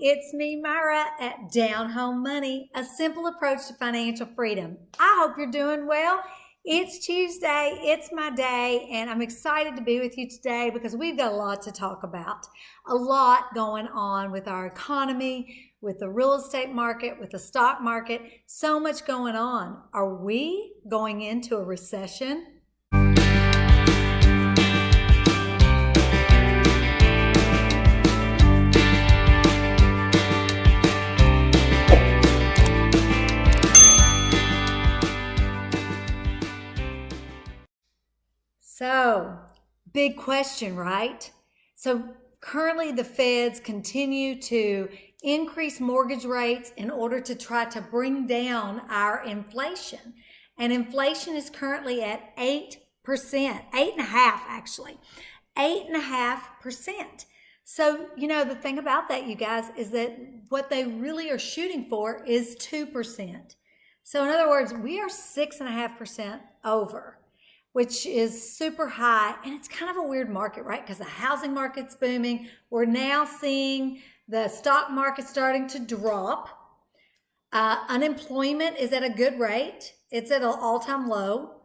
it's me, Myra, at Down Home Money, a simple approach to financial freedom. I hope you're doing well. It's Tuesday, it's my day, and I'm excited to be with you today because we've got a lot to talk about. A lot going on with our economy, with the real estate market, with the stock market, so much going on. Are we going into a recession? So, big question, right? So currently the feds continue to increase mortgage rates in order to try to bring down our inflation. And inflation is currently at 8%, 8.5% actually, 8.5%. So, the thing about that, you guys, is that what they really are shooting for is 2%. So in other words, we are 6.5% over, which is super high. And it's kind of a weird market, right? Because the housing market's booming. We're now seeing the stock market starting to drop. Unemployment is at a good rate. It's at an all-time low.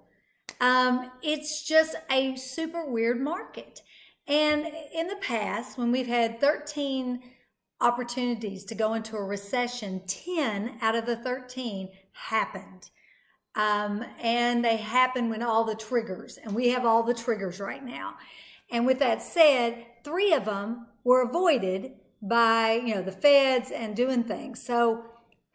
It's just a super weird market. And in the past, when we've had 13 opportunities to go into a recession, 10 out of the 13 happened. And they happen when all the triggers, and we have all the triggers right now. And with that said, 3 of them were avoided by, the feds and doing things. So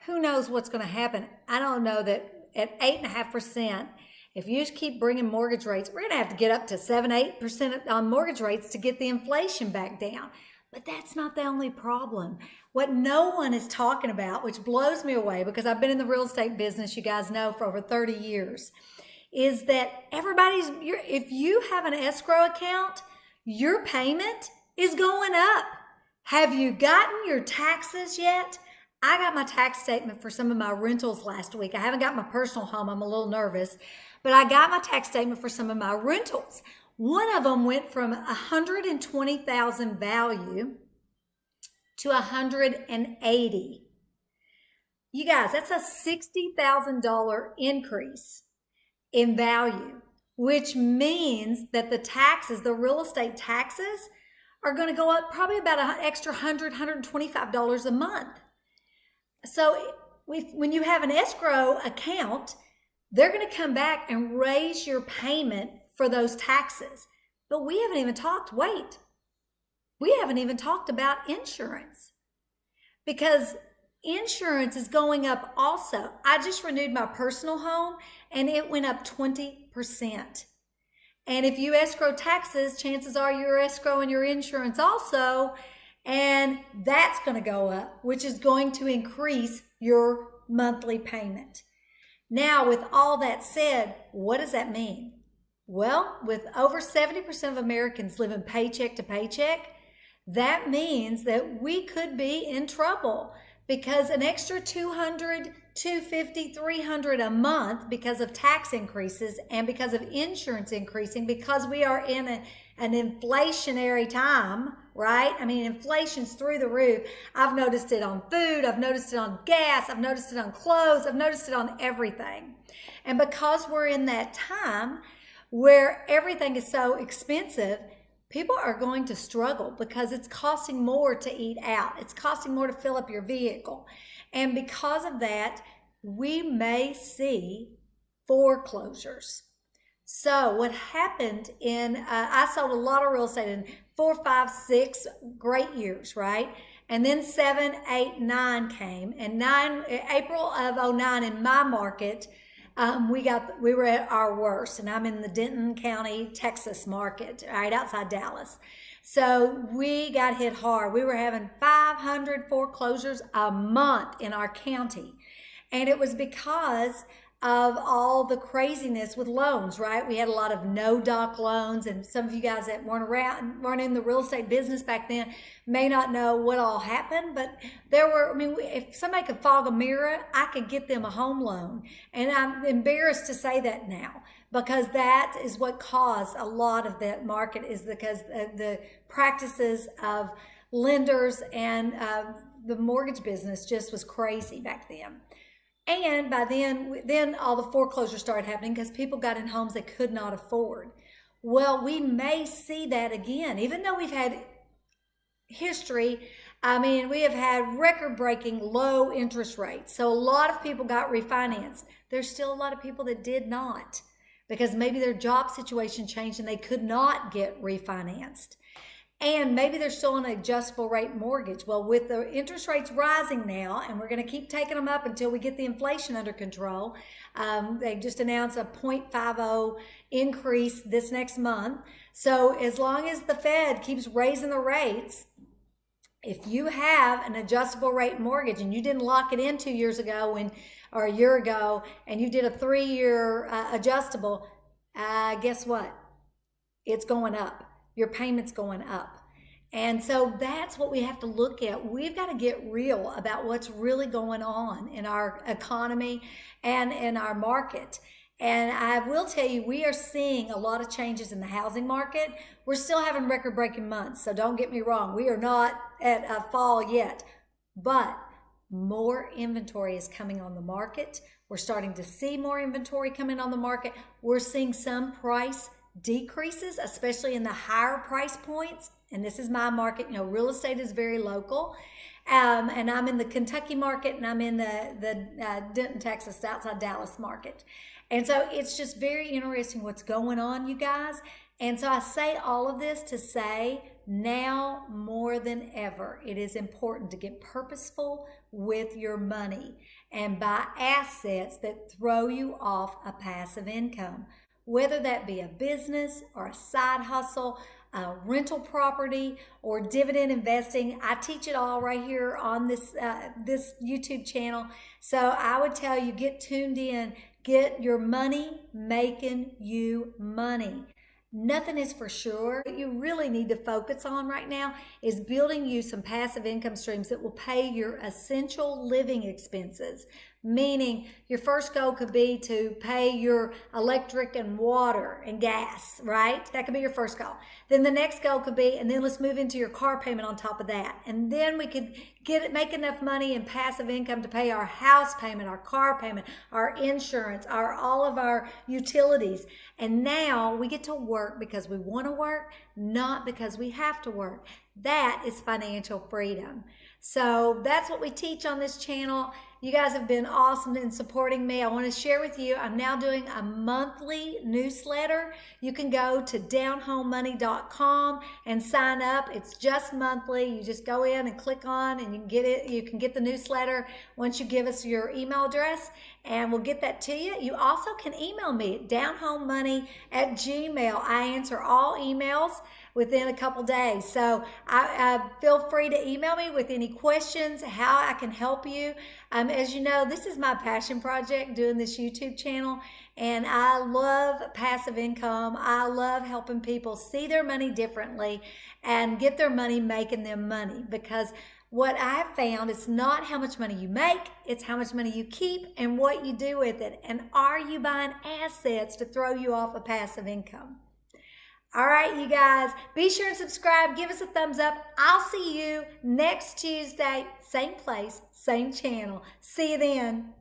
who knows what's going to happen? I don't know that at 8.5%, if you just keep bringing mortgage rates, we're going to have to get up to 7-8% on mortgage rates to get the inflation back down. But that's not the only problem. What no one is talking about, which blows me away because I've been in the real estate business, you guys know, for over 30 years, is that if you have an escrow account, your payment is going up. Have you gotten your taxes yet? I got my tax statement for some of my rentals last week. I haven't got my personal home. I'm a little nervous, but I got my tax statement for some of my rentals. One of them went from $120,000 value to $180,000. You guys, that's a $60,000 increase in value, which means that the real estate taxes are going to go up probably about an extra $100, $125 a month. So when you have an escrow account, they're going to come back and raise your payment for those taxes. But we haven't even talked about insurance, because insurance is going up also. I just renewed my personal home and it went up 20%. And if you escrow taxes, chances are you're escrowing your insurance also, and that's going to go up, which is going to increase your monthly payment. Now, with all that said, what does that mean? Well, with over 70% of Americans living paycheck to paycheck, that means that we could be in trouble, because an extra $200, $250, $300 a month because of tax increases and because of insurance increasing, because we are in an inflationary time, right? I mean, inflation's through the roof. I've noticed it on food. I've noticed it on gas. I've noticed it on clothes. I've noticed it on everything. And because we're in that time where everything is so expensive, people are going to struggle because it's costing more to eat out. It's costing more to fill up your vehicle. And because of that, we may see foreclosures. So what happened I sold a lot of real estate in 4, 5, 6 great years, right? And then 7, 8, 9 came. And April of 2009 in my market, we were at our worst, and I'm in the Denton County, Texas market, right outside Dallas. So we got hit hard. We were having 500 foreclosures a month in our county. And it was because of all the craziness with loans, right? We had a lot of no-doc loans, and some of you guys that weren't in the real estate business back then may not know what all happened, but if somebody could fog a mirror, I could get them a home loan. And I'm embarrassed to say that now, because that is what caused a lot of that market, is because the practices of lenders and the mortgage business just was crazy back then. And by then all the foreclosures started happening because people got in homes they could not afford. Well, we may see that again, even though we've had history. I mean, we have had record-breaking low interest rates. So a lot of people got refinanced. There's still a lot of people that did not because maybe their job situation changed and they could not get refinanced. And maybe they're still on an adjustable rate mortgage. Well, with the interest rates rising now, and we're going to keep taking them up until we get the inflation under control. They just announced a 0.50 increase this next month. So as long as the Fed keeps raising the rates, if you have an adjustable rate mortgage and you didn't lock it in 2 years ago or a year ago, and you did a 3-year adjustable, guess what? It's going up. Your payment's going up. And so that's what we have to look at. We've got to get real about what's really going on in our economy and in our market. And I will tell you, we are seeing a lot of changes in the housing market. We're still having record-breaking months, so don't get me wrong. We are not at a fall yet, but more inventory is coming on the market. We're starting to see more inventory coming on the market. We're seeing some price decreases, especially in the higher price points. And this is my market. You know, real estate is very local. And I'm in the Kentucky market, and I'm in the Denton, Texas, outside Dallas market. And so it's just very interesting what's going on, you guys. And so I say all of this to say now more than ever, it is important to get purposeful with your money and buy assets that throw you off a passive income, whether that be a business or a side hustle, a rental property, or dividend investing. I teach it all right here on this YouTube channel. So I would tell you, get tuned in. Get your money making you money. Nothing is for sure. What you really need to focus on right now is building you some passive income streams that will pay your essential living expenses. Meaning your first goal could be to pay your electric and water and gas, right? That could be your first goal. Then the next goal could be, and then let's move into your car payment on top of that. And then we could make enough money in passive income to pay our house payment, our car payment, our insurance, all of our utilities. And now we get to work because we want to work, not because we have to work. That is financial freedom. So that's what we teach on this channel. You guys have been awesome in supporting me. I want to share with you, I'm now doing a monthly newsletter. You can go to downhomemoney.com and sign up. It's just monthly. You just go in and click on and you can get it. You can get the newsletter once you give us your email address, and we'll get that to you. You also can email me at downhomemoney@gmail. I answer all emails within a couple days. So I feel free to email me with any questions, how I can help you. As you know, this is my passion project, doing this YouTube channel, and I love passive income. I love helping people see their money differently and get their money making them money, because what I've found, it's not how much money you make, it's how much money you keep and what you do with it. And are you buying assets to throw you off a passive income? All right, you guys, be sure and subscribe. Give us a thumbs up. I'll see you next Tuesday, same place, same channel. See you then.